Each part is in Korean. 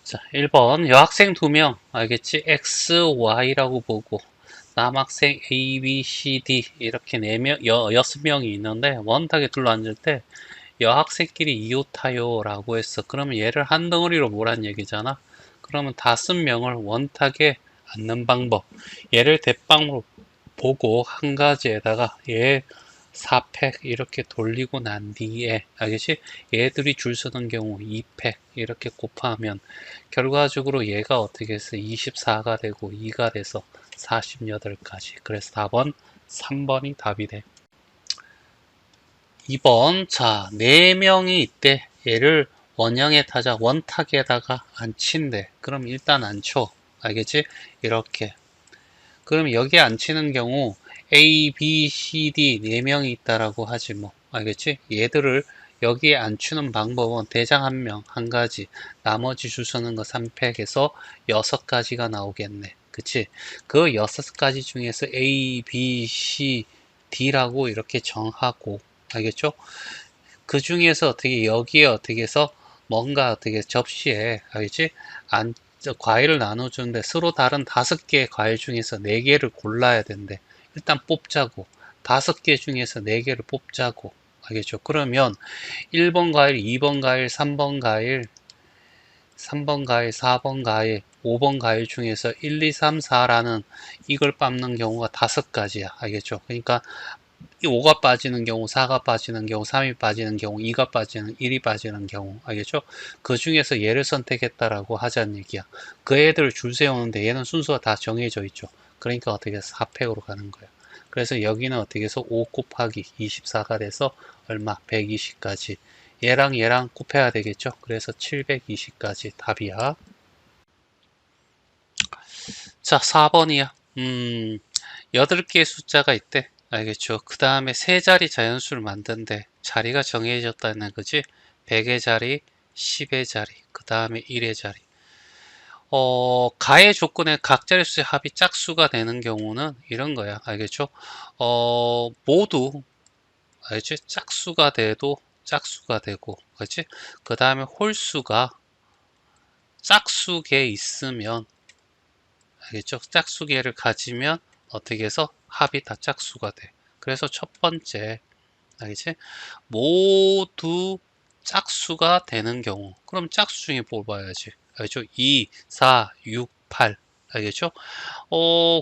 자, 1번 여학생 2명 알겠지? X, Y라고 보고 남학생 A, B, C, D 이렇게 6명이 있는데 원탁에 둘러앉을 때 여학생끼리 이웃하요 라고 했어. 그러면 얘를 한 덩어리로 모란 얘기잖아. 그러면 5명을 원탁에 앉는 방법, 얘를 대빵으로 보고 한 가지에다가 얘 4팩 이렇게 돌리고 난 뒤에 알겠지? 얘들이 줄 서는 경우 2팩 이렇게 곱하면 결과적으로 얘가 어떻게 해서 24가 되고 2가 돼서 48까지. 그래서 답은 3번이 답이 돼. 2번, 자, 4명이 있대. 얘를 원형의 타자 원탁에다가 앉힌대. 그럼 일단 앉혀. 알겠지? 이렇게. 그럼 여기에 앉히는 경우 A, B, C, D 4명이 있다라고 하지 뭐. 알겠지? 얘들을 여기에 앉추는 방법은 대장 1명, 한 가지. 나머지 줄 서는 거 3팩에서 6가지가 나오겠네. 그치? 그 6가지 중에서 A, B, C, D라고 이렇게 정하고. 알겠죠? 그 중에서 어떻게 여기에 어떻게 해서 뭔가 어떻게 접시에 알겠지? 과일을 나눠주는데 서로 다른 5개의 과일 중에서 4개를 골라야 된대. 일단 뽑자고. 5개 중에서 4개를 뽑자고. 알겠죠? 그러면 1번 과일, 2번 과일, 3번 과일, 3번 과일, 4번 과일, 5번 과일 중에서 1, 2, 3, 4라는 이걸 뽑는 경우가 5가지야. 알겠죠? 그러니까 5가 빠지는 경우, 4가 빠지는 경우, 3이 빠지는 경우, 2가 빠지는, 1이 빠지는 경우, 알겠죠? 그 중에서 얘를 선택했다라고 하자는 얘기야. 그 애들을 줄 세우는데 얘는 순서가 다 정해져 있죠. 그러니까 어떻게 해서 4팩으로 가는 거야. 그래서 여기는 어떻게 해서 5 곱하기 24가 돼서 얼마? 120까지. 얘랑 곱해야 되겠죠? 그래서 720까지 답이야. 자, 4번이야. 8개의 숫자가 있대. 알겠죠? 그 다음에 세 자리 자연수를 만든대. 자리가 정해졌다는 거지. 100의 자리, 10의 자리, 그 다음에 1의 자리. 가의 조건에 각 자릿수의 합이 짝수가 되는 경우는 이런 거야. 알겠죠? 모두, 알겠지? 짝수가 돼도 짝수가 되고, 그렇지? 그 다음에 홀수가 짝수계에 있으면, 알겠죠? 짝수계를 가지면 어떻게 해서 합이 다 짝수가 돼. 그래서 첫 번째, 알겠지? 모두 짝수가 되는 경우. 그럼 짝수 중에 뽑아야지. 알겠죠? 2, 4, 6, 8. 알겠죠?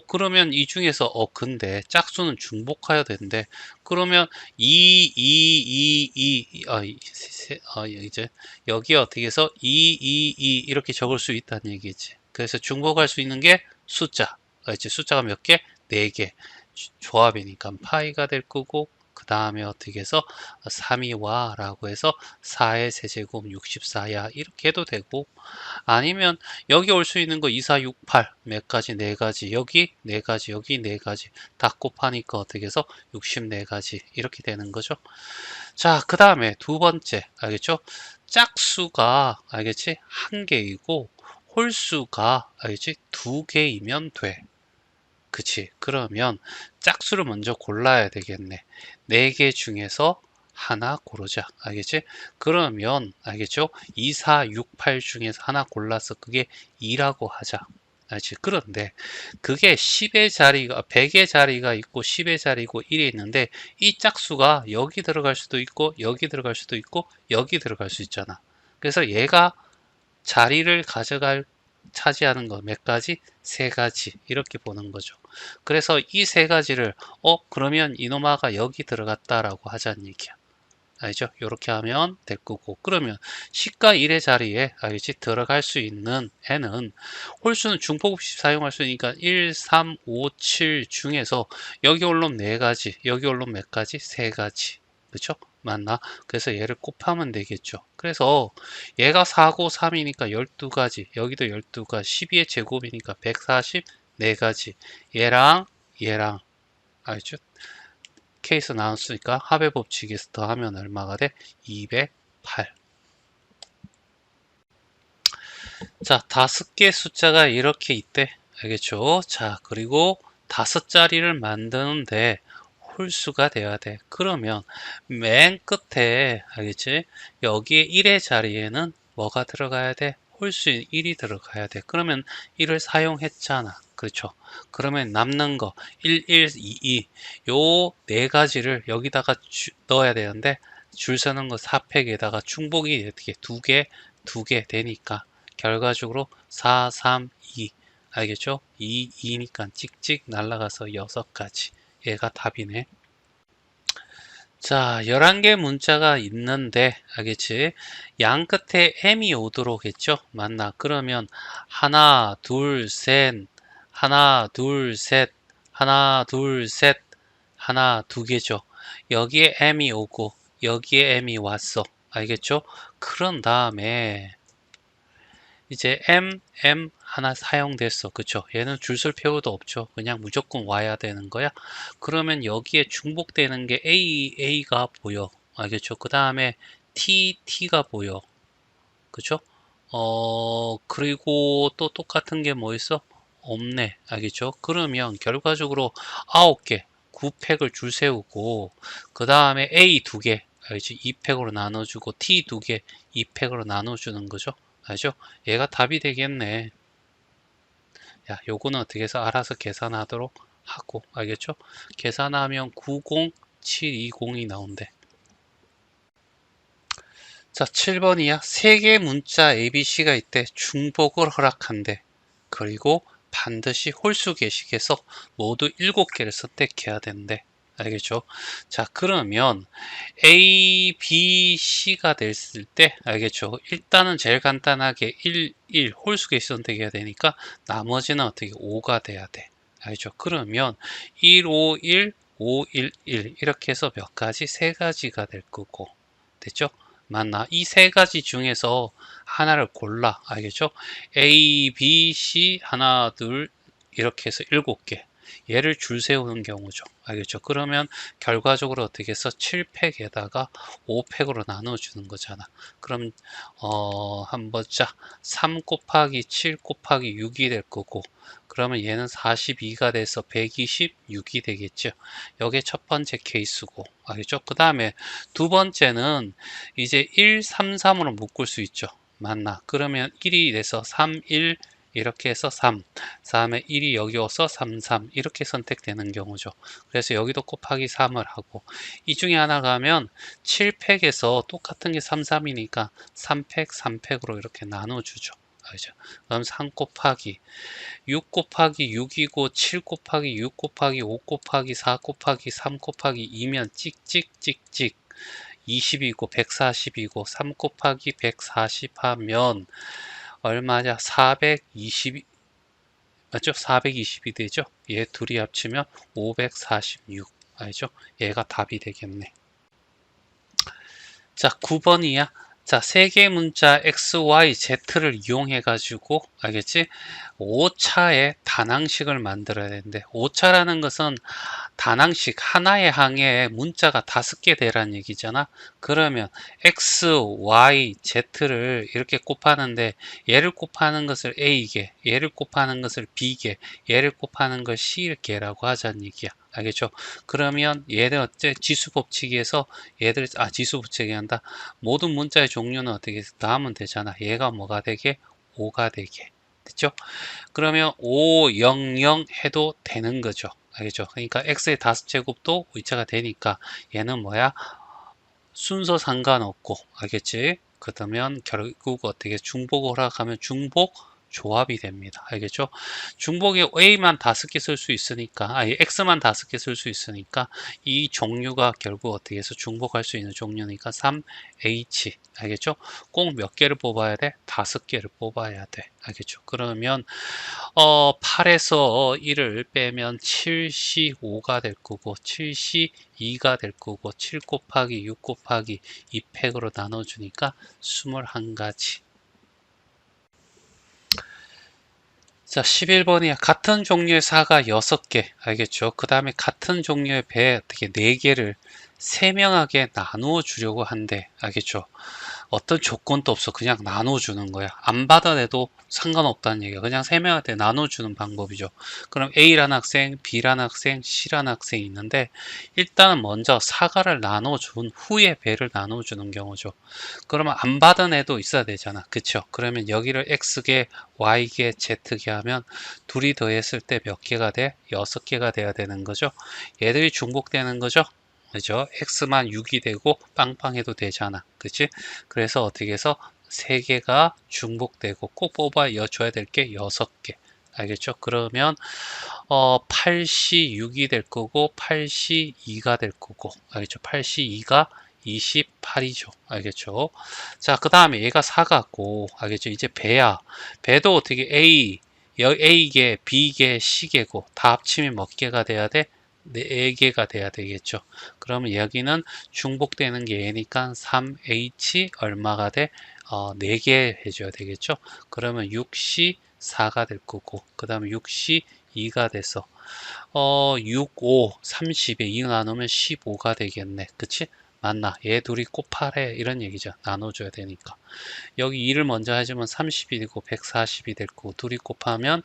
그러면 이 중에서, 근데 짝수는 중복하여야 되는데, 그러면 2, 2, 2, 2, 이제, 여기에 어떻게 해서 2, 2, 2 이렇게 적을 수 있다는 얘기지. 그래서 중복할 수 있는 게 숫자. 알겠지? 숫자가 몇 개? 4개. 조합이니까 파이가 될 거고, 그 다음에 어떻게 해서 3이와 라고 해서 4의 세제곱 64야 이렇게 해도 되고, 아니면 여기 올 수 있는 거 2, 4, 6, 8 몇 가지? 4가지. 여기 4가지, 여기 4가지 다 곱하니까 어떻게 해서 64가지 이렇게 되는 거죠. 자, 그 다음에 두 번째, 알겠죠? 짝수가, 알겠지? 한 개이고 홀수가, 알겠지? 2개이면 돼. 그치? 그러면 짝수를 먼저 골라야 되겠네. 4개 중에서 하나 고르자. 알겠지? 그러면, 알겠죠? 2, 4, 6, 8 중에서 하나 골라서 그게 2라고 하자. 알지? 그런데 그게 10의 자리가, 100의 자리가 있고 10의 자리고 1이 있는데 이 짝수가 여기 들어갈 수도 있고 여기 들어갈 수도 있고 여기 들어갈 수 있잖아. 그래서 얘가 자리를 차지하는 거 몇 가지? 3가지. 이렇게 보는 거죠. 그래서 이 3가지를, 그러면 이노마가 여기 들어갔다라고 하자는 얘기야. 알죠? 이렇게 하면 될 거고. 그러면 10과 1의 자리에, 알겠지? 들어갈 수 있는 애는 홀수는 중복 없이 사용할 수 있으니까 1, 3, 5, 7 중에서 여기 올라오면 4가지, 여기 올라오면 몇 가지? 3가지. 그쵸? 맞나? 그래서 얘를 곱하면 되겠죠. 그래서 얘가 4고 3이니까 12가지, 여기도 12가지, 12의 제곱이니까 144가지. 얘랑, 알죠? 케이스 나왔으니까 합의 법칙에서 더하면 얼마가 돼? 208. 자, 5개 숫자가 이렇게 있대. 알겠죠? 자, 그리고 5자리를 만드는데 홀수가 돼야 돼. 그러면 맨 끝에, 알겠지? 여기에 1의 자리에는 뭐가 들어가야 돼? 홀수인 1이 들어가야 돼. 그러면 1을 사용했잖아. 그렇죠? 그러면 남는 거 1, 1, 2, 2 요 네 가지를 여기다가 넣어야 되는데 줄 서는 거 4팩에다가 중복이 어떻게 두 개 되니까 결과적으로 4, 3, 2 알겠죠? 2, 2니까 찍찍 날아가서 6가지. 얘가 답이네. 자, 11개 문자가 있는데, 알겠지? 양 끝에 M이 오도록 했죠? 맞나? 그러면 하나, 둘, 셋, 하나, 둘, 셋, 하나, 둘, 셋, 하나, 두 개죠. 여기에 M이 오고, 여기에 M이 왔어. 알겠죠? 그런 다음에, 이제 M 하나 사용됐어. 그쵸? 얘는 줄 쓸 필요도 없죠. 그냥 무조건 와야 되는 거야. 그러면 여기에 중복되는 게 A가 보여. 알겠죠? 그 다음에 T가 보여. 그쵸? 그리고 또 똑같은 게 뭐 있어? 없네. 알겠죠? 그러면 결과적으로 9개, 9팩을 줄 세우고, 그 다음에 A 2개, 알겠지? 2팩으로 나눠주고, T 2개, 2팩으로 나눠주는 거죠. 알죠? 얘가 답이 되겠네. 야, 요거는 어떻게 해서 알아서 계산하도록 하고, 알겠죠? 계산하면 90720이 나온대. 자, 7번이야. 3개 문자 ABC가 있대. 중복을 허락한대. 그리고 반드시 홀수 계식에서 모두 7개를 선택해야 된대. 알겠죠? 자, 그러면 A, B, C가 됐을 때, 알겠죠? 일단은 제일 간단하게 1 홀수 계식 선택해야 되니까 나머지는 어떻게 5가 돼야 돼. 알겠죠? 그러면 1, 5, 1, 5, 1, 1 이렇게 해서 몇 가지? 3가지가 될 거고. 됐죠? 맞나? 이 3가지 중에서 하나를 골라. 알겠죠? A, B, C 하나, 둘 이렇게 해서 7개. 얘를 줄 세우는 경우죠. 알겠죠? 그러면 결과적으로 어떻게 해서 7팩에다가 5팩으로 나눠주는 거잖아. 그럼 한번 자, 3 곱하기 7 곱하기 6이 될 거고, 그러면 얘는 42가 돼서 126이 되겠죠. 이게 첫 번째 케이스고, 알겠죠? 그 다음에 두 번째는 이제 1, 3, 3으로 묶을 수 있죠. 맞나? 그러면 1이 돼서 3, 1 이렇게 해서 3, 다음에 1이 여기 와서 3, 3 이렇게 선택되는 경우죠. 그래서 여기도 곱하기 3을 하고, 이 중에 하나 가면 7팩에서 똑같은 게 3, 3이니까 3팩, 3팩으로 이렇게 나눠주죠. 알죠? 그럼 3 곱하기 6 곱하기 6이고 7 곱하기 6 곱하기 5 곱하기 4 곱하기 3 곱하기 2면 찍찍찍찍 20이고 140이고 3 곱하기 140 하면 얼마냐? 420 맞죠? 420이 되죠? 얘 둘이 합치면 546 알죠? 얘가 답이 되겠네. 자, 9번이야. 자, 세 개의 문자 X, Y, Z를 이용해 가지고 알겠지? 5차의 단항식을 만들어야 되는데 5차라는 것은 단항식 하나의 항에 문자가 5개 되라는 얘기잖아. 그러면 X, Y, Z를 이렇게 곱하는데 얘를 곱하는 것을 A개, 얘를 곱하는 것을 B개, 얘를 곱하는 걸 C개라고 하자는 얘기야. 알겠죠? 그러면 얘들 어째 지수 법칙에서 얘들 지수 법칙이 한다. 모든 문자의 종류는 어떻게 나오면 되잖아. 얘가 뭐가 되게 5가 되게. 됐죠? 그러면 5, 0, 0 해도 되는 거죠. 알겠죠? 그러니까 x의 5제곱도 의자가 되니까 얘는 뭐야? 순서 상관없고 알겠지? 그러면 결국 어떻게 중복 허락하면 중복 조합이 됩니다. 알겠죠? 중복에 A만 5개 쓸 수 있으니까, X만 5개 쓸 수 있으니까, 이 종류가 결국 어떻게 해서 중복할 수 있는 종류니까 3H. 알겠죠? 꼭 몇 개를 뽑아야 돼? 5개를 뽑아야 돼. 알겠죠? 그러면, 8에서 1을 빼면 7C5가 될 거고, 7C2가 될 거고, 7 곱하기 6 곱하기 2팩으로 나눠주니까 21가지. 자, 11번이야. 같은 종류의 사가 6개. 알겠죠? 그 다음에 같은 종류의 배 어떻게 4개를 세명하게 나누어 주려고 한대. 알겠죠? 어떤 조건도 없어. 그냥 나눠주는 거야. 안 받아내도 상관없다는 얘기야. 그냥 세 명한테 나눠주는 방법이죠. 그럼 A라는 학생, B라는 학생, C라는 학생이 있는데 일단은 먼저 사과를 나눠준 후에 배를 나눠주는 경우죠. 그러면 안 받은 애도 있어야 되잖아. 그쵸? 그러면 여기를 X개, Y개, Z개 하면 둘이 더했을 때 몇 개가 돼? 6개가 돼야 되는 거죠. 얘들이 중복되는 거죠. 그죠? X만 6이 되고 빵빵해도 되잖아. 그치? 그래서 어떻게 해서 3개가 중복되고 꼭 뽑아줘야 될 게 6개. 알겠죠? 그러면 8시 6이 될 거고 8시 2가 될 거고 알겠죠? 8시 2가 28이죠. 알겠죠? 자, 그 다음에 얘가 4같고 알겠죠? 이제 배야. 배도 어떻게 A개, B개, C개고 다 합치면 몇 개가 돼야 돼? 4개가 돼야 되겠죠. 그러면 여기는 중복되는 게 A니까 3H 얼마가 돼? 4개 해줘야 되겠죠. 그러면 6C 4가 될 거고 그 다음에 6C 2가 돼서 6, 5, 30에 2 나누면 15가 되겠네. 그치? 맞나? 얘 둘이 곱하래 이런 얘기죠. 나눠줘야 되니까. 여기 2를 먼저 해주면 30이 되고 140이 될 거고 둘이 곱하면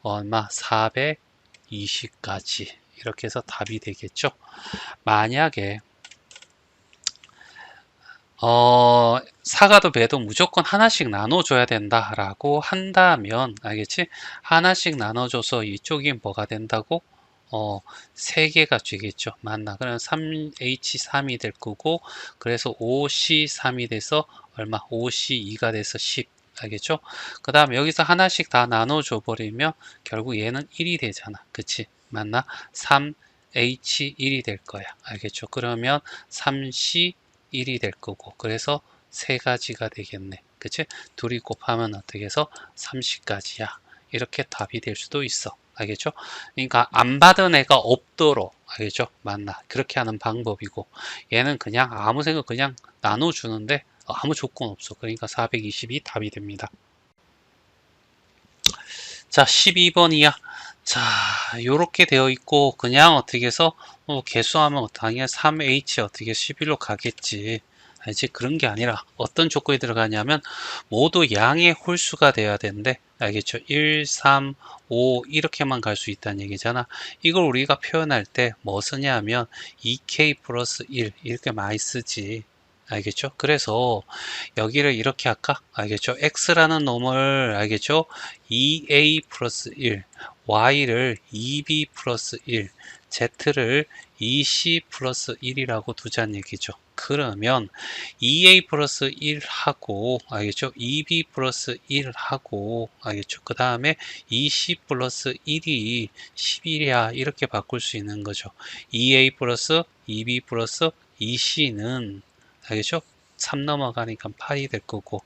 얼마? 420까지 이렇게 해서 답이 되겠죠. 만약에 사과도 배도 무조건 하나씩 나눠줘야 된다라고 한다면 알겠지? 하나씩 나눠줘서 이쪽이 뭐가 된다고? 3개가 되겠죠. 맞나? 그럼 3H3이 될 거고 그래서 5C3이 돼서 얼마? 5C2가 돼서 10 알겠죠? 그 다음에 여기서 하나씩 다 나눠줘 버리면 결국 얘는 1이 되잖아. 그치? 맞나? 3H1이 될 거야. 알겠죠? 그러면 3C 1이 될 거고 그래서 세 가지가 되겠네. 그치? 둘이 곱하면 어떻게 해서 30까지야. 이렇게 답이 될 수도 있어. 알겠죠? 그러니까 안 받은 애가 없도록 알겠죠? 맞나? 그렇게 하는 방법이고 얘는 그냥 아무 생각 그냥 나눠주는데 아무 조건 없어. 그러니까 420이 답이 됩니다. 자, 12번이야. 자, 요렇게 되어 있고 그냥 어떻게 해서 개수하면 당연히 3H 어떻게 11로 가겠지. 알지? 그런 게 아니라 어떤 조건이 들어가냐면 모두 양의 홀수가 돼야 되는데 알겠죠? 1, 3, 5 이렇게만 갈 수 있다는 얘기잖아. 이걸 우리가 표현할 때 뭐 쓰냐 하면 2K 플러스 1 이렇게 많이 쓰지. 알겠죠? 그래서 여기를 이렇게 할까? 알겠죠? X라는 놈을 알겠죠? 2A 플러스 1 Y를 2B 플러스 1 Z를 2C 플러스 1이라고 두자는 얘기죠. 그러면 2A 플러스 1 하고 알겠죠? 2B 플러스 1 하고 알겠죠? 그 다음에 2C 플러스 1이 11이야 이렇게 바꿀 수 있는 거죠. 2A 플러스 2B 플러스 2C는 알겠죠? 3 넘어가니까 8이 될 거고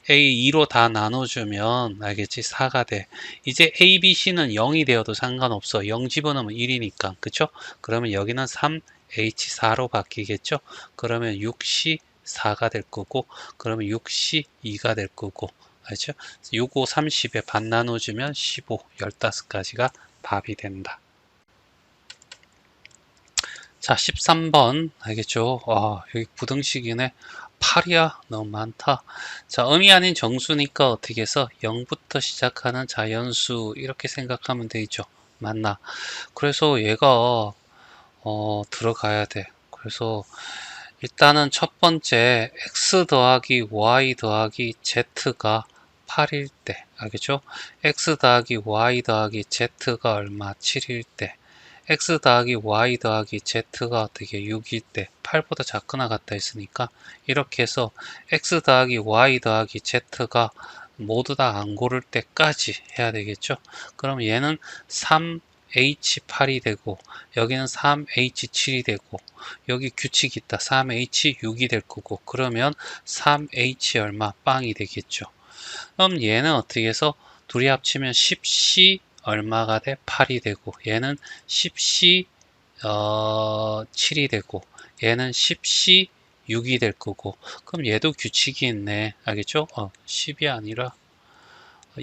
A 2로 다 나눠주면 알겠지? 4가 돼. 이제 A, B, C는 0이 되어도 상관없어. 0 집어넣으면 1이니까 그쵸? 그러면 여기는 3H4로 바뀌겠죠? 그러면 6C 4가 될 거고 그러면 6C 2가 될 거고 알죠? 6, 5, 30에 반 나눠주면 15, 15가지가 답이 된다. 자, 13번 알겠죠? 여기 부등식이네. 8이야 너무 많다. 자, 음이 아닌 정수니까 어떻게 해서 0부터 시작하는 자연수 이렇게 생각하면 되죠. 맞나? 그래서 얘가 들어가야 돼. 그래서 일단은 첫 번째 x 더하기 y 더하기 z가 8일 때 알겠죠? x 더하기 y 더하기 z가 얼마? 7일 때 x 더하기 y 더하기 z가 어떻게 6일 때 8보다 작거나 같다 했으니까 이렇게 해서 x 더하기 y 더하기 z가 모두 다 안 고를 때까지 해야 되겠죠. 그럼 얘는 3H8이 되고 여기는 3H7이 되고 여기 규칙이 있다. 3H6이 될 거고 그러면 3H 얼마 빵이 되겠죠. 그럼 얘는 어떻게 해서 둘이 합치면 10C 얼마가 돼? 8이 되고 얘는 10C 7이 되고 얘는 10C 6이 될 거고 그럼 얘도 규칙이 있네. 알겠죠? 10이 아니라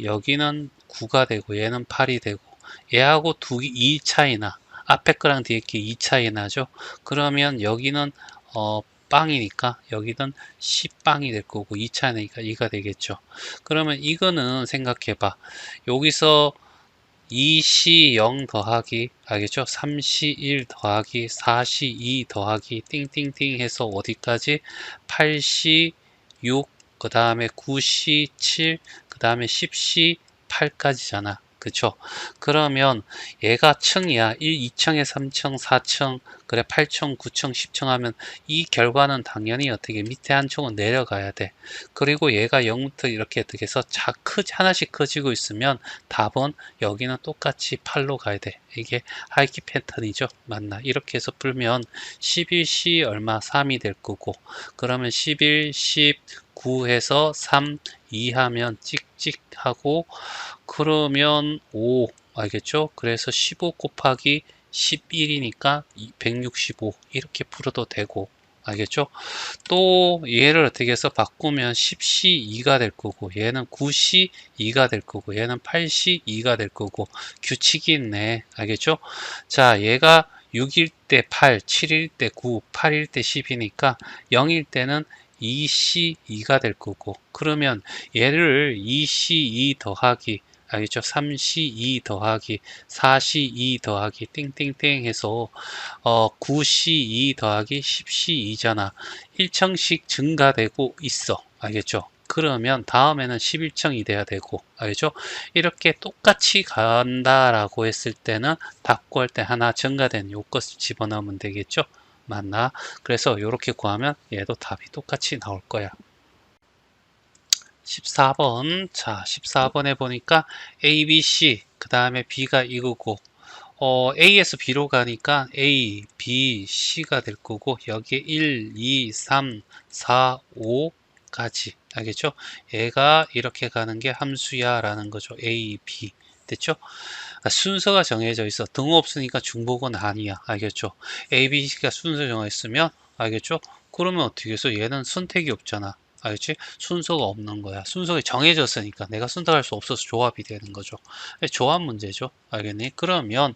여기는 9가 되고 얘는 8이 되고 얘하고 2 차이나 앞에 거랑 뒤에 게 2 차이 나죠. 그러면 여기는 9빵이니까 여기는 10빵이 될 거고 2차니까 2가 되겠죠. 그러면 이거는 생각해봐. 여기서 2시 0 더하기 알겠죠? 3시 1 더하기 4시 2 더하기 띵띵띵 해서 어디까지? 8시 6, 그 다음에 9시 7, 그 다음에 10시 8까지잖아. 그쵸? 그러면 얘가 층이야. 1, 2층에 3층, 4층, 그래 8층, 9층, 10층 하면 이 결과는 당연히 어떻게 밑에 한 층은 내려가야 돼. 그리고 얘가 0부터 이렇게 어떻게 해서 하나씩 커지고 있으면 답은 여기는 똑같이 8로 가야 돼. 이게 하이키 패턴이죠. 맞나? 이렇게 해서 풀면 11시 얼마? 3이 될 거고 그러면 11, 10, 9 해서 3, 2 하면 찍찍 하고 그러면 5 알겠죠? 그래서 15 곱하기 11이니까 165 이렇게 풀어도 되고 알겠죠? 또 얘를 어떻게 해서 바꾸면 10시 2가 될 거고 얘는 9시 2가 될 거고 얘는 8시 2가 될 거고 규칙이 있네. 알겠죠? 자, 얘가 6일 때 8, 7일 때 9, 8일 때 10이니까 0일 때는 2시 2가 될 거고 그러면 얘를 2시 2 더하기 알겠죠? 3시 2 더하기 4시 2 더하기 땡땡땡 해서 9시 2 더하기 10시 2잖아. 1층씩 증가되고 있어. 알겠죠? 그러면 다음에는 11층이 돼야 되고 알겠죠? 이렇게 똑같이 간다라고 했을 때는 답 구할 때 하나 증가된 요것을 집어넣으면 되겠죠? 맞나? 그래서 이렇게 구하면 얘도 답이 똑같이 나올 거야. 14번. 자, 14번에 보니까 A, B, C, 그 다음에 B가 이거고, A에서 B로 가니까 A, B, C가 될 거고, 여기에 1, 2, 3, 4, 5까지. 알겠죠? 얘가 이렇게 가는 게 함수야 라는 거죠. A, B. 됐죠? 순서가 정해져 있어. 등 없으니까 중복은 아니야. 알겠죠? A, B, C가 순서 정했으면, 알겠죠? 그러면 어떻게 해서 얘는 선택이 없잖아. 알겠지? 순서가 없는 거야. 순서가 정해졌으니까 내가 선택할 수 없어서 조합이 되는 거죠. 조합 문제죠. 알겠니? 그러면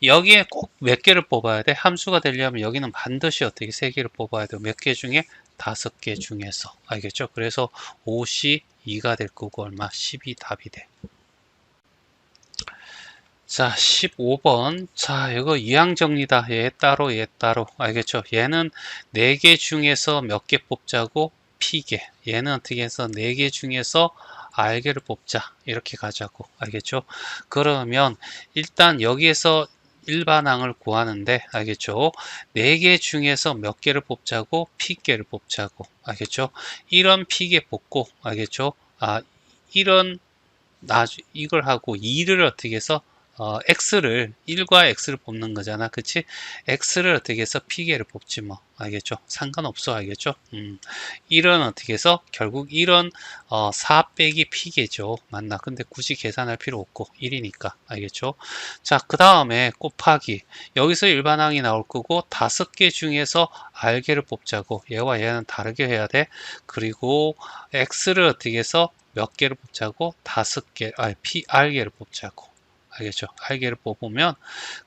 여기에 꼭 몇 개를 뽑아야 돼? 함수가 되려면 여기는 반드시 어떻게 세 개를 뽑아야 돼? 몇 개 중에? 5개 중에서. 알겠죠? 그래서 5시 2가 될 거고 얼마? 10이 답이 돼. 자, 15번. 자, 이거 이항 정리다. 얘 따로, 얘 따로. 알겠죠? 얘는 4개 중에서 몇 개 뽑자고? P개. 얘는 어떻게 해서 4개 중에서 R개를 뽑자. 이렇게 가자고. 알겠죠? 그러면 일단 여기에서 일반항을 구하는데, 알겠죠? 4개 중에서 몇 개를 뽑자고? P개를 뽑자고. 알겠죠? 이런 P개 뽑고, 알겠죠? 이런 이걸 하고 2를 어떻게 해서 x를 1과 x를 뽑는 거잖아. 그치? x를 어떻게 해서 p개를 뽑지 뭐. 알겠죠? 상관없어. 알겠죠? 1은 어떻게 해서 결국 1은 4 빼기 p개죠. 맞나? 근데 굳이 계산할 필요 없고 1이니까. 알겠죠? 자, 그 다음에 곱하기. 여기서 일반항이 나올 거고 5개 중에서 r개를 뽑자고. 얘와 얘는 다르게 해야 돼. 그리고 x를 어떻게 해서 몇 개를 뽑자고? 5개, R개를 뽑자고. 알겠죠? R개를 뽑으면,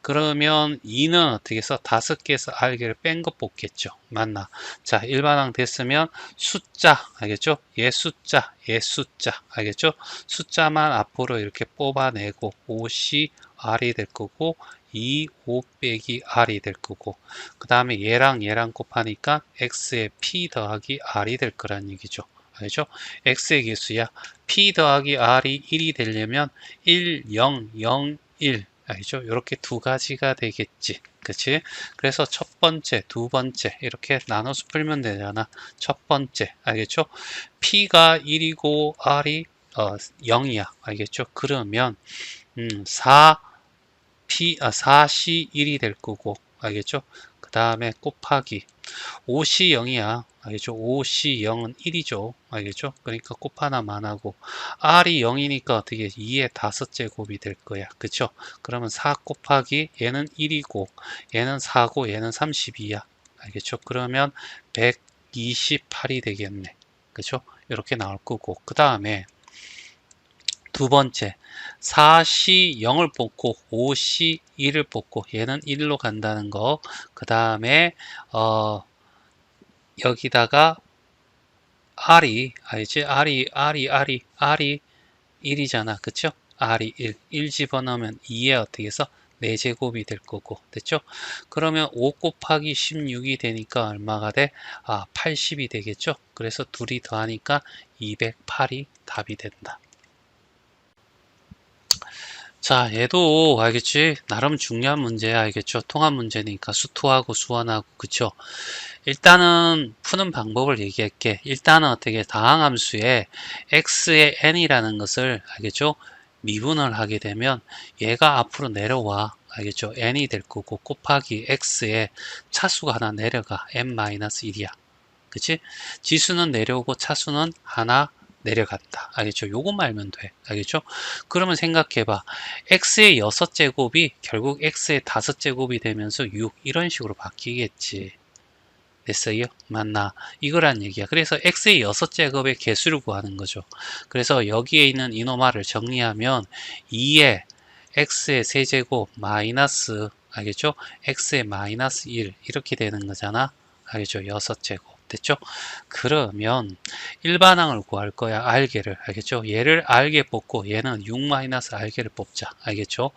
그러면 2는 어떻게 해서 5개에서 R개를 뺀 거 뽑겠죠? 맞나? 자, 일반항 됐으면 숫자, 알겠죠? 얘 숫자, 얘 숫자, 알겠죠? 숫자만 앞으로 이렇게 뽑아내고, 5시 R이 될 거고, 2, 5 빼기 R이 될 거고, 그 다음에 얘랑 얘랑 곱하니까 X에 P 더하기 R이 될 거란 얘기죠. 알죠? x의 개수야. p 더하기 r이 1이 되려면 1, 0, 0, 1 알죠? 이렇게 두 가지가 되겠지. 그치? 그래서 첫 번째, 두 번째 이렇게 나눠서 풀면 되잖아. 첫 번째, 알겠죠? p가 1이고 r이 0이야. 알겠죠? 그러면 4c 1이 될 거고 알겠죠? 그 다음에 곱하기 5c 0이야. 알겠죠? 5c 0은 1이죠. 알겠죠? 그러니까 곱 하나만 하고 r이 0이니까 어떻게 2의 5제곱이 될 거야. 그쵸? 그러면 4 곱하기 얘는 1이고 얘는 4고 얘는 32야. 알겠죠? 그러면 128이 되겠네. 그쵸? 이렇게 나올 거고 그 다음에 두 번째 4C 0을 뽑고 5C 1을 뽑고 얘는 1로 간다는 거. 그 다음에 여기다가 R이, 알지? R이 1이잖아. 그쵸? R이 1 집어넣으면 2에 어떻게 해서 4제곱이 될 거고. 됐죠? 그러면 5 곱하기 16이 되니까 얼마가 돼? 80이 되겠죠? 그래서 둘이 더하니까 208이 답이 된다. 자, 얘도 알겠지? 나름 중요한 문제야, 알겠죠? 통합 문제니까 수투하고 수원하고, 그쵸? 일단은 푸는 방법을 얘기할게. 일단은 어떻게 다항함수에 x의 n이라는 것을 알겠죠? 미분을 하게 되면 얘가 앞으로 내려와. 알겠죠? n이 될 거고 곱하기 x의 차수가 하나 내려가. n-1이야. 그치? 지수는 내려오고 차수는 하나 내려간다. 알겠죠? 요것만 알면 돼. 알겠죠? 그러면 생각해봐. x의 6제곱이 결국 x의 5제곱이 되면서 6 이런 식으로 바뀌겠지. 됐어요? 맞나? 이거란 얘기야. 그래서 x의 6제곱의 개수를 구하는 거죠. 그래서 여기에 있는 이노마를 정리하면 2의 x의 세제곱 마이너스 알겠죠? x의 마이너스 1 이렇게 되는 거잖아. 알겠죠? 6제곱. 됐죠? 그러면 일반항을 구할 거야. 알게를. 알겠죠? 얘를 알게 뽑고 얘는 6-알게를 뽑자. 알겠죠?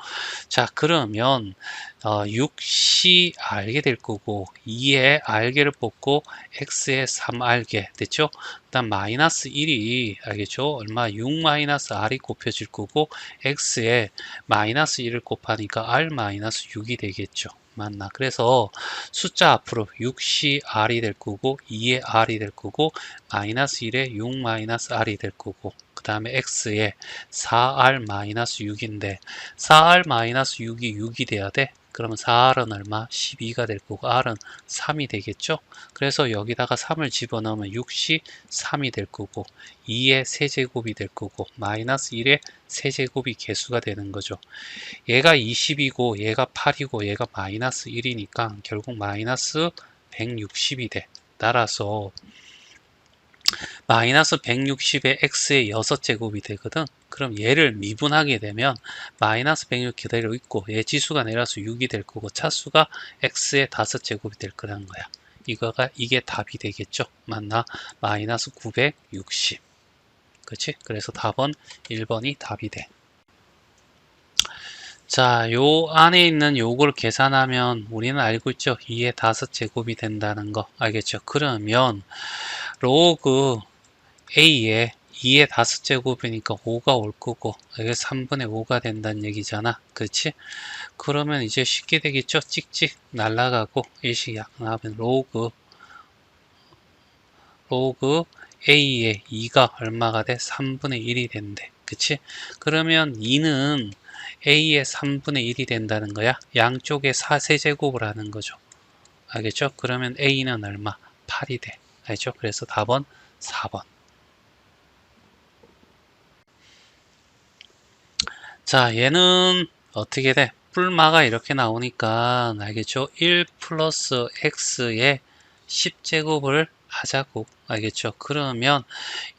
자, 그러면 6시 알게 될 거고 2의 알게를 뽑고 x의 3알게 됐죠? 일단 마이너스 1이 알겠죠? 얼마? 6-r이 곱해질 거고 x에 마이너스 1을 곱하니까 r-6이 되겠죠. 맞나? 그래서 숫자 앞으로 6시 r이 될 거고 2의 r이 될 거고 마이너스 1에 6-r이 될 거고 그 다음에 x에 4r-6인데 4r-6이 6이 돼야 돼. 그러면 4r은 얼마? 12가 될 거고 r은 3이 되겠죠? 그래서 여기다가 3을 집어넣으면 6시 3이 될 거고 2의 세제곱이 될 거고 마이너스 1의 세제곱이 개수가 되는 거죠. 얘가 20이고 얘가 8이고 얘가 마이너스 1이니까 결국 마이너스 160이 돼. 따라서 마이너스 160의 x의 6제곱이 되거든. 그럼 얘를 미분하게 되면 마이너스 106 그대로 있고 얘 지수가 내려서 6이 될 거고 차수가 x의 5제곱이 될 거라는 거야. 이게 답이 되겠죠. 맞나? 마이너스 960. 그치? 그래서 답은 1번이 답이 돼. 자, 요 안에 있는 요걸 계산하면 우리는 알고 있죠? 2의 5제곱이 된다는 거. 알겠죠? 그러면 로그 A에 2의 5제곱이니까 5가 올 거고 이게 3분의 5가 된다는 얘기잖아. 그렇지? 그러면 이제 쉽게 되겠죠? 찍찍 날라가고 일식이 나오면 로그 A의 2가 얼마가 돼? 3분의 1이 된대. 그치? 그러면 2는 A의 3분의 1이 된다는 거야. 양쪽에 4세제곱을 하는 거죠. 알겠죠? 그러면 A는 얼마? 8이 돼. 알죠? 그래서 답은 4번. 자, 얘는 어떻게 돼? 뿔마가 이렇게 나오니까 알겠죠? 1 플러스 x의 10제곱을 하자고. 알겠죠? 그러면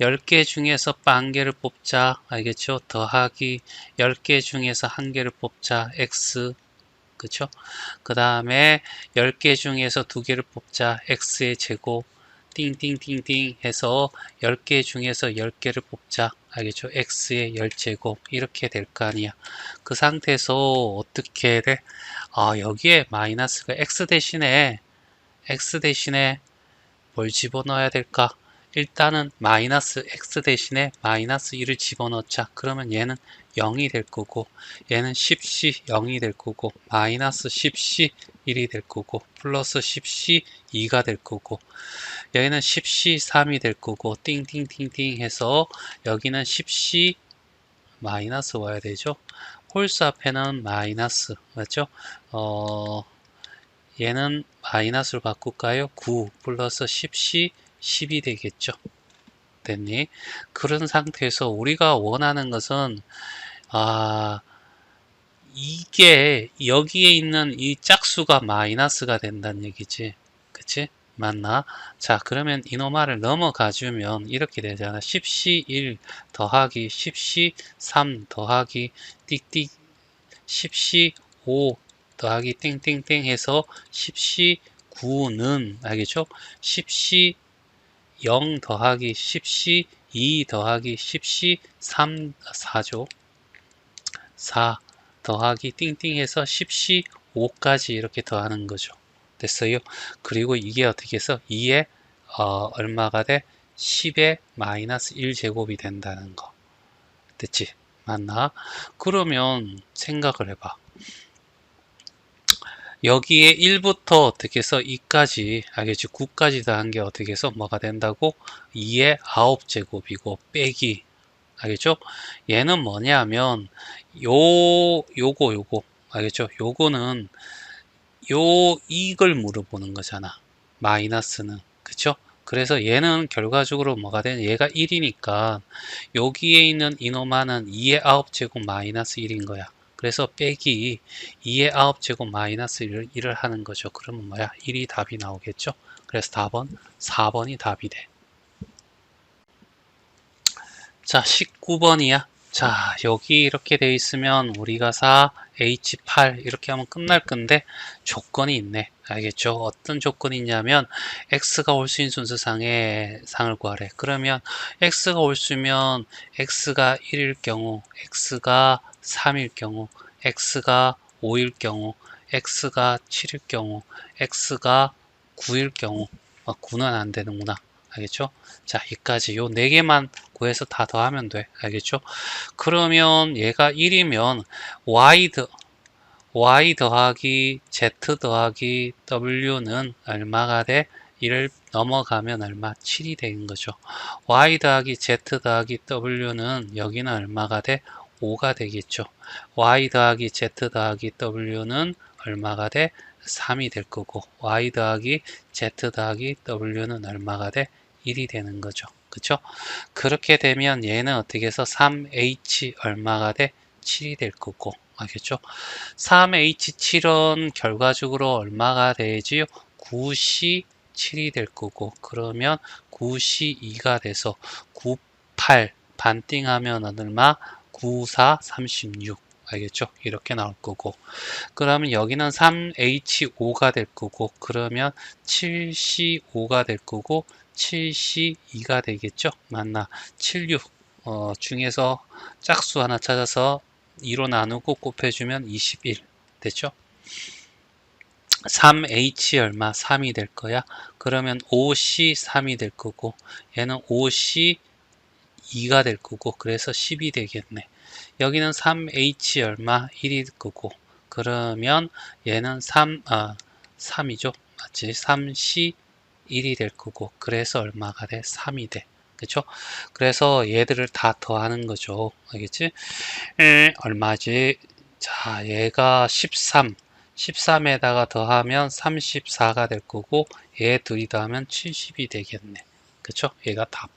10개 중에서 빵개를 뽑자. 알겠죠? 더하기 10개 중에서 한 개를 뽑자. x. 그쵸? 그 다음에 10개 중에서 2개를 뽑자. x의 제곱. 띵띵띵띵 해서 10개 중에서 10개를 뽑자. 알겠죠? x의 10제곱 이렇게 될 거 아니야. 그 상태에서 어떻게 돼? 여기에 마이너스가 x 대신에 뭘 집어넣어야 될까? 일단은 마이너스 x 대신에 마이너스 1을 집어넣자. 그러면 얘는 0이 될 거고 얘는 10c 0이 될 거고 마이너스 10c 1이 될 거고 플러스 10c 2가 될 거고 여기는 10c 3이 될 거고 띵띵띵띵 해서 여기는 10c 마이너스 와야 되죠. 홀수 앞에는 마이너스 맞죠? 얘는 마이너스로 바꿀까요? 9 플러스 10c 10이 되겠죠. 됐니? 그런 상태에서 우리가 원하는 것은 이게 여기에 있는 이 짝수가 마이너스가 된다는 얘기지. 그치? 맞나? 자, 그러면 이노마를 넘어가 주면 이렇게 되잖아. 10c 1 더하기 10c 3 더하기 띡띡 10c 5 더하기 땡땡땡 해서 10c 9는 알겠죠? 10시 0 더하기 10시 2 더하기 10시 3 4죠. 4 더하기 띵띵 해서 10시 5까지 이렇게 더하는 거죠. 됐어요? 그리고 이게 어떻게 해서 2에 얼마가 돼? 10의 마이너스 1제곱이 된다는 거. 됐지? 맞나? 그러면 생각을 해봐. 여기에 1부터 어떻게 해서 2까지, 알겠지? 9까지 더한 게 어떻게 해서 뭐가 된다고? 2의 9제곱이고 빼기, 알겠죠? 얘는 뭐냐면 요거 알겠죠? 요거는 이걸 물어보는 거잖아. 마이너스는, 그쵸? 그래서 얘는 결과적으로 뭐가 되는, 얘가 1이니까 여기에 있는 이놈하는 2의 9제곱 마이너스 1인 거야. 그래서 빼기 2의 9제곱 마이너스 1을 하는 거죠. 그러면 뭐야? 1이 답이 나오겠죠? 그래서 답은 4번이 답이 돼. 자, 19번이야. 자, 여기 이렇게 돼 있으면 우리가 4, H8 이렇게 하면 끝날 건데 조건이 있네. 알겠죠? 어떤 조건이 있냐면 X가 홀수인 순서상의 상을 구하래. 그러면 X가 홀수면 X가 1일 경우, X가 3일 경우, X가 5일 경우, X가 7일 경우, X가 9일 경우, 9는 안 되는구나. 알겠죠? 자, 여기까지 요 4개만 구해서 다 더하면 돼. 알겠죠? 그러면 얘가 1이면 y 더하기 z 더하기 w는 얼마가 돼? 1을 넘어가면 얼마? 7이 되는 거죠. y 더하기 z 더하기 w는 여기는 얼마가 돼? 5가 되겠죠. y 더하기 z 더하기 w는 얼마가 돼? 3이 될 거고 y 더하기 z 더하기 w는 얼마가 돼? 1이 되는 거죠. 그쵸? 그렇게 되면 얘는 어떻게 해서 3h 얼마가 돼? 7이 될 거고 알겠죠? 3h7은 결과적으로 얼마가 되지요? 9c 7이 될 거고 그러면 9c 2가 돼서 9, 8 반띵하면 얼마? 9, 4, 36 알겠죠? 이렇게 나올 거고 그러면 여기는 3h5가 될 거고 그러면 7c5가 될 거고 7c2가 되겠죠? 맞나? 76 중에서 짝수 하나 찾아서 2로 나누고 곱해주면 21 됐죠? 3h 얼마? 3이 될 거야. 그러면 5c 3이 될 거고 얘는 5c 2가 될 거고 그래서 10이 되겠네. 여기는 3h 얼마? 1이 될 거고 그러면 얘는 3이죠. 맞지? 3c 1이 될 거고 그래서 얼마가 돼? 3이 돼. 그쵸? 그래서 얘들을 다 더하는 거죠. 알겠지? 얼마지? 자, 얘가 13. 13에다가 더하면 34가 될 거고 얘 둘이 더하면 70이 되겠네. 그쵸? 얘가 답.